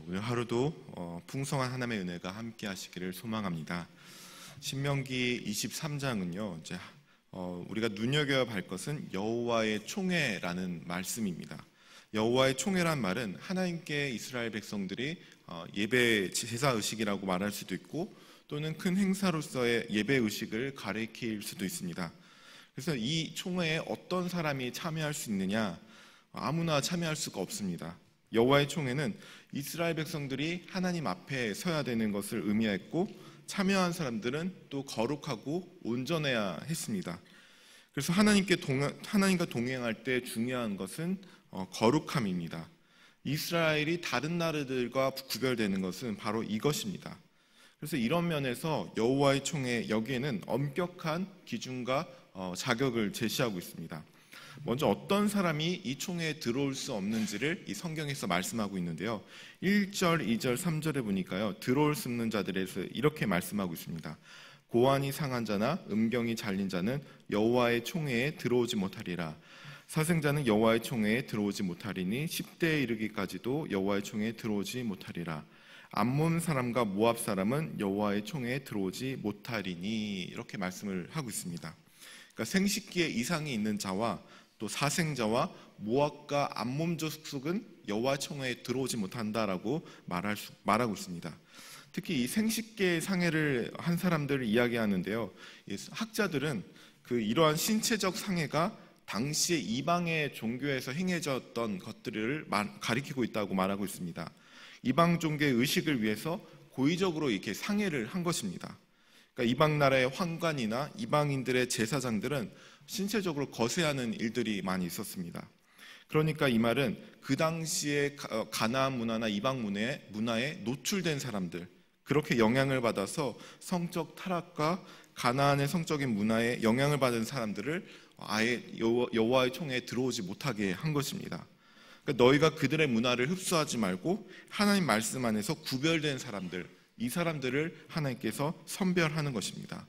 오늘 하루도 풍성한 하나님의 은혜가 함께 하시기를 소망합니다. 신명기 23장은요, 이제 우리가 눈여겨야 할 것은 여호와의 총회라는 말씀입니다. 여호와의 총회란 말은 하나님께 이스라엘 백성들이 예배 제사 의식이라고 말할 수도 있고, 또는 큰 행사로서의 예배 의식을 가리킬 수도 있습니다. 그래서 이 총회에 어떤 사람이 참여할 수 있느냐? 아무나 참여할 수가 없습니다. 여호와의 총회는 이스라엘 백성들이 하나님 앞에 서야 되는 것을 의미했고, 참여한 사람들은 또 거룩하고 온전해야 했습니다. 그래서 하나님과 동행할 때 중요한 것은 거룩함입니다. 이스라엘이 다른 나라들과 구별되는 것은 바로 이것입니다. 그래서 이런 면에서 여호와의 총회 여기에는 엄격한 기준과 자격을 제시하고 있습니다. 먼저 어떤 사람이 이 총회에 들어올 수 없는지를 이 성경에서 말씀하고 있는데요. 1절, 2절, 3절에 보니까요, 들어올 수 없는 자들에서 이렇게 말씀하고 있습니다. 고환이 상한 자나 음경이 잘린 자는 여호와의 총회에 들어오지 못하리라. 사생자는 여호와의 총회에 들어오지 못하리니 10대에 이르기까지도 여호와의 총회에 들어오지 못하리라. 암몬 사람과 모압 사람은 여호와의 총회에 들어오지 못하리니, 이렇게 말씀을 하고 있습니다. 그러니까 생식기에 이상이 있는 자와 또 사생자와 모압과 암몬 족속은 여호와 총회에 들어오지 못한다라고 말하고 있습니다. 특히 이 생식계의 상해를 한 사람들을 이야기하는데요. 학자들은 이러한 신체적 상해가 당시의 이방의 종교에서 행해졌던 것들을 가리키고 있다고 말하고 있습니다. 이방 종교의 의식을 위해서 고의적으로 이렇게 상해를 한 것입니다. 그러니까 이방 나라의 황관이나 이방인들의 제사장들은 신체적으로 거세하는 일들이 많이 있었습니다. 그러니까 이 말은 그 당시에 가나안 문화나 이방 문화에 노출된 사람들, 그렇게 영향을 받아서 성적 타락과 가나안의 성적인 문화에 영향을 받은 사람들을 아예 여호와의 총회에 들어오지 못하게 한 것입니다. 그러니까 너희가 그들의 문화를 흡수하지 말고 하나님 말씀 안에서 구별된 사람들, 이 사람들을 하나님께서 선별하는 것입니다.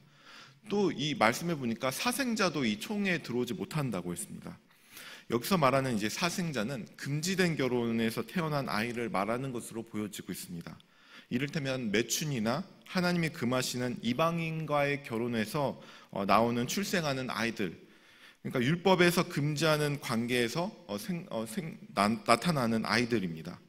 또 이 말씀에 보니까 사생자도 이 총회에 들어오지 못한다고 했습니다. 여기서 말하는 이제 사생자는 금지된 결혼에서 태어난 아이를 말하는 것으로 보여지고 있습니다. 이를테면 매춘이나 하나님이 금하시는 이방인과의 결혼에서 나오는 출생하는 아이들, 그러니까 율법에서 금지하는 관계에서 나타나는 아이들입니다.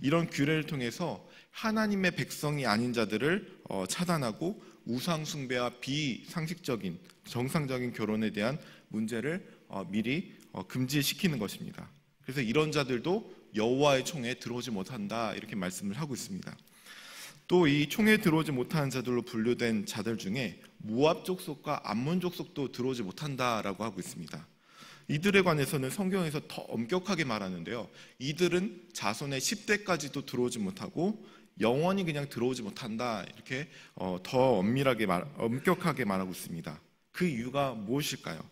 이런 규례를 통해서 하나님의 백성이 아닌 자들을 차단하고 우상 숭배와 비상식적인 정상적인 결혼에 대한 문제를 미리 금지시키는 것입니다. 그래서 이런 자들도 여호와의 총회에 들어오지 못한다, 이렇게 말씀을 하고 있습니다. 또 이 총회에 들어오지 못하는 자들로 분류된 자들 중에 모압 족속과 암몬 족속도 들어오지 못한다라고 하고 있습니다. 이들에 관해서는 성경에서 더 엄격하게 말하는데요. 이들은 자손의 10대까지도 들어오지 못하고 영원히 그냥 들어오지 못한다, 이렇게 더 엄격하게 말하고 있습니다. 그 이유가 무엇일까요?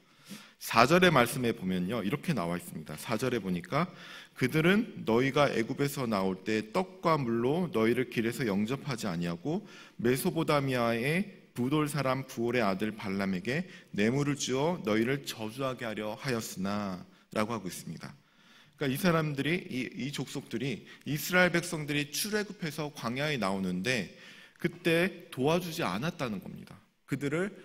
4절의 말씀에 보면요, 이렇게 나와 있습니다. 4절에 보니까 그들은 너희가 애굽에서 나올 때 떡과 물로 너희를 길에서 영접하지 아니하고 메소보다미아의 부돌 사람 부올의 아들 발람에게 뇌물을 주어 너희를 저주하게 하려 하였으나, 라고 하고 있습니다. 그러니까 이 사람들이, 이 족속들이 이스라엘 백성들이 출애굽해서 광야에 나오는데 그때 도와주지 않았다는 겁니다. 그들을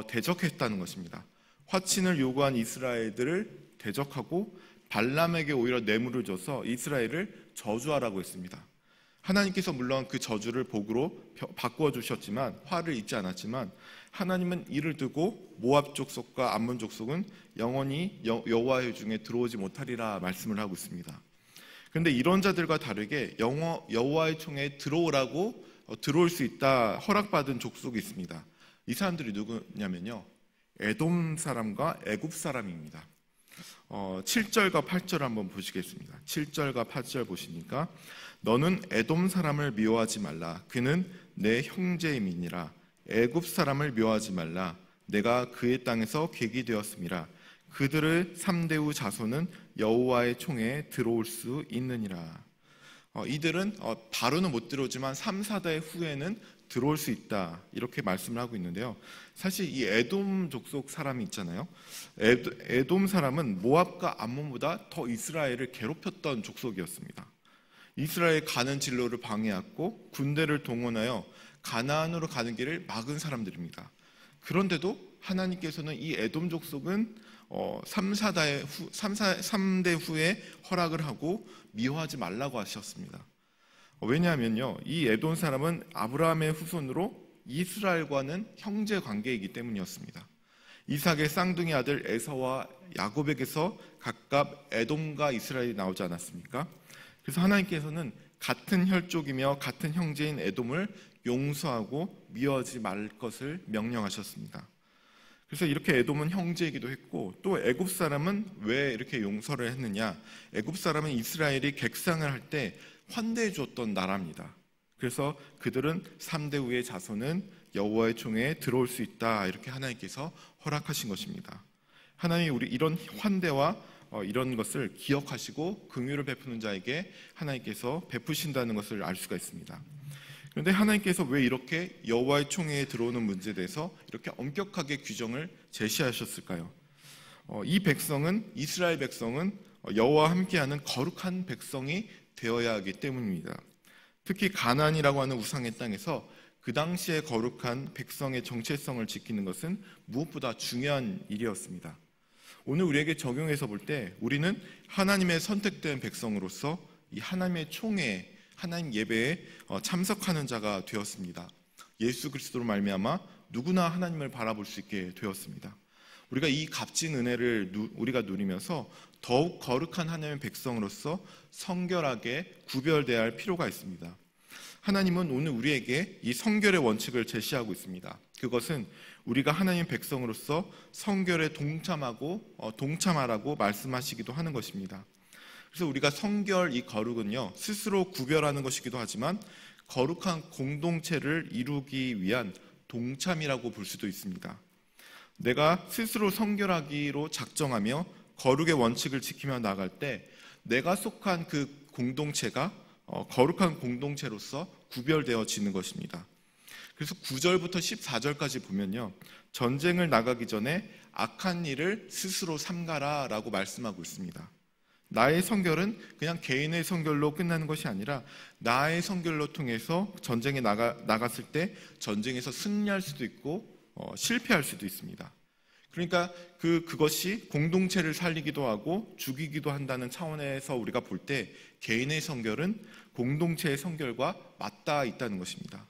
대적했다는 것입니다. 화친을 요구한 이스라엘들을 대적하고 발람에게 오히려 뇌물을 줘서 이스라엘을 저주하라고 했습니다. 하나님께서 물론 그 저주를 복으로 바꾸어 주셨지만, 화를 잊지 않았지만, 하나님은 이를 두고 모압 족속과 암몬 족속은 영원히 여호와의 중에 들어오지 못하리라 말씀을 하고 있습니다. 그런데 이런 자들과 다르게 여호와의 총회에 들어올 수 있다 허락받은 족속이 있습니다. 이 사람들이 누구냐면요, 에돔 사람과 애굽 사람입니다. 7절과 8절 한번 보시겠습니다. 7절과 8절 보시니까 너는 에돔 사람을 미워하지 말라. 그는 내 형제임이니라. 애굽 사람을 미워하지 말라. 내가 그의 땅에서 객이 되었음이라. 그들의 3대 후 자손은 여호와의 총회에 들어올 수 있느니라. 이들은 바로는 못 들어오지만 3, 4대 후에는 들어올 수 있다, 이렇게 말씀을 하고 있는데요. 사실 이 에돔 족속 사람이 있잖아요. 에돔 사람은 모압과 암몬보다 더 이스라엘을 괴롭혔던 족속이었습니다. 이스라엘 가는 진로를 방해했고 군대를 동원하여 가나안으로 가는 길을 막은 사람들입니다. 그런데도 하나님께서는 이 에돔 족속은 3대 후에 허락을 하고 미워하지 말라고 하셨습니다. 왜냐하면요, 이 에돔 사람은 아브라함의 후손으로 이스라엘과는 형제 관계이기 때문이었습니다. 이삭의 쌍둥이 아들 에서와 야곱에게서 각각 에돔과 이스라엘이 나오지 않았습니까? 그래서 하나님께서는 같은 혈족이며 같은 형제인 에돔을 용서하고 미워하지 말 것을 명령하셨습니다. 그래서 이렇게 에돔은 형제이기도 했고, 또 애굽 사람은 왜 이렇게 용서를 했느냐? 애굽 사람은 이스라엘이 객상을 할 때 환대해 주었던 나라입니다. 그래서 그들은 3대 후의 자손은 여호와의 총회에 들어올 수 있다, 이렇게 하나님께서 허락하신 것입니다. 하나님이 우리 이런 환대와 이런 것을 기억하시고 긍휼을 베푸는 자에게 하나님께서 베푸신다는 것을 알 수가 있습니다. 그런데 하나님께서 왜 이렇게 여호와의 총회에 들어오는 문제에 대해서 이렇게 엄격하게 규정을 제시하셨을까요? 이 백성은, 이스라엘 백성은 여호와와 함께하는 거룩한 백성이 되어야 하기 때문입니다. 특히 가나안이라고 하는 우상의 땅에서 그 당시에 거룩한 백성의 정체성을 지키는 것은 무엇보다 중요한 일이었습니다. 오늘 우리에게 적용해서 볼 때 우리는 하나님의 선택된 백성으로서 이 하나님의 총회에, 하나님 예배에 참석하는 자가 되었습니다. 예수 그리스도로 말미암아 누구나 하나님을 바라볼 수 있게 되었습니다. 우리가 이 값진 은혜를 우리가 누리면서 더욱 거룩한 하나님의 백성으로서 성결하게 구별되어야 할 필요가 있습니다. 하나님은 오늘 우리에게 이 성결의 원칙을 제시하고 있습니다. 그것은 우리가 하나님의 백성으로서 성결에 동참하라고 말씀하시기도 하는 것입니다. 그래서 우리가 성결, 이 거룩은요, 스스로 구별하는 것이기도 하지만 거룩한 공동체를 이루기 위한 동참이라고 볼 수도 있습니다. 내가 스스로 성결하기로 작정하며 거룩의 원칙을 지키며 나갈 때 내가 속한 그 공동체가 거룩한 공동체로서 구별되어지는 것입니다. 그래서 9절부터 14절까지 보면요, 전쟁을 나가기 전에 악한 일을 스스로 삼가라 라고 말씀하고 있습니다. 나의 성결은 그냥 개인의 성결로 끝나는 것이 아니라 나의 성결로 통해서 전쟁에 나갔을 때 전쟁에서 승리할 수도 있고 실패할 수도 있습니다. 그러니까 그것이 공동체를 살리기도 하고 죽이기도 한다는 차원에서 우리가 볼 때 개인의 성결은 공동체의 성결과 맞닿아 있다는 것입니다.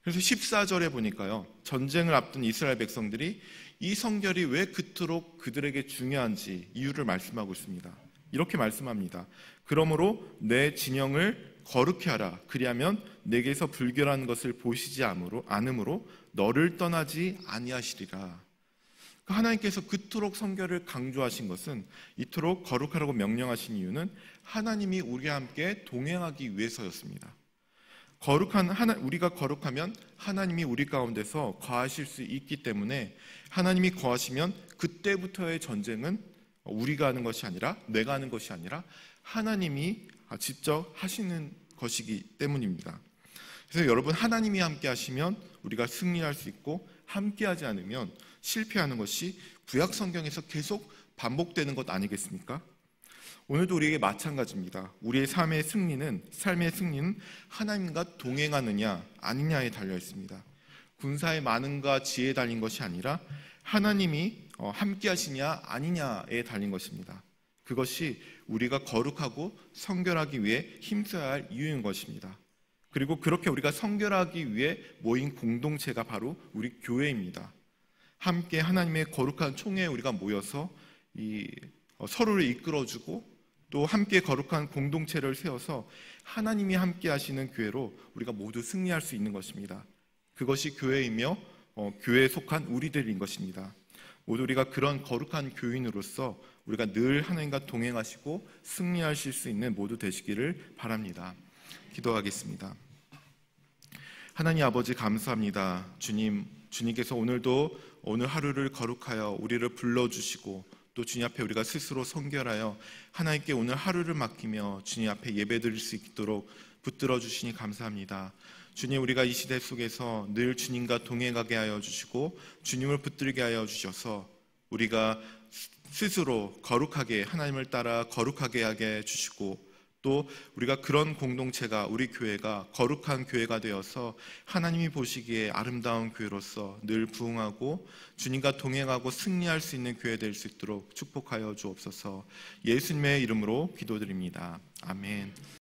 그래서 14절에 보니까요, 전쟁을 앞둔 이스라엘 백성들이 이 성결이 왜 그토록 그들에게 중요한지 이유를 말씀하고 있습니다. 이렇게 말씀합니다. 그러므로 내 진영을 거룩히 하라. 그리하면 내게서 불결한 것을 보시지 않으므로 너를 떠나지 아니하시리라. 하나님께서 그토록 성결을 강조하신 것은, 이토록 거룩하라고 명령하신 이유는 하나님이 우리와 함께 동행하기 위해서였습니다. 우리가 거룩하면 하나님이 우리 가운데서 거하실 수 있기 때문에, 하나님이 거하시면 그때부터의 전쟁은 우리가 하는 것이 아니라, 내가 하는 것이 아니라 하나님이 직접 하시는 것이기 때문입니다. 그래서 여러분, 하나님이 함께 하시면 우리가 승리할 수 있고, 함께 하지 않으면 실패하는 것이 구약 성경에서 계속 반복되는 것 아니겠습니까? 오늘도 우리에게 마찬가지입니다. 우리의 삶의 승리는 하나님과 동행하느냐 아니냐에 달려 있습니다. 군사의 많음과 지혜에 달린 것이 아니라 하나님이 함께 하시냐 아니냐에 달린 것입니다. 그것이 우리가 거룩하고 성결하기 위해 힘써야 할 이유인 것입니다. 그리고 그렇게 우리가 성결하기 위해 모인 공동체가 바로 우리 교회입니다. 함께 하나님의 거룩한 총회에 우리가 모여서 서로를 이끌어주고 또 함께 거룩한 공동체를 세워서 하나님이 함께 하시는 교회로 우리가 모두 승리할 수 있는 것입니다. 그것이 교회이며 교회에 속한 우리들인 것입니다. 모두 우리가 그런 거룩한 교인으로서 우리가 늘 하나님과 동행하시고 승리하실 수 있는 모두 되시기를 바랍니다. 기도하겠습니다. 하나님 아버지, 감사합니다. 주님께서 오늘도 오늘 하루를 거룩하여 우리를 불러주시고 또 주님 앞에 우리가 스스로 성결하여 하나님께 오늘 하루를 맡기며 주님 앞에 예배드릴 수 있도록 붙들어 주시니 감사합니다. 주님, 우리가 이 시대 속에서 늘 주님과 동행하게 하여 주시고 주님을 붙들게 하여 주셔서 우리가 스스로 거룩하게, 하나님을 따라 거룩하게 하게 해주시고 또 우리가 그런 공동체가, 우리 교회가 거룩한 교회가 되어서 하나님이 보시기에 아름다운 교회로서 늘 부흥하고 주님과 동행하고 승리할 수 있는 교회 될 수 있도록 축복하여 주옵소서. 예수님의 이름으로 기도드립니다. 아멘.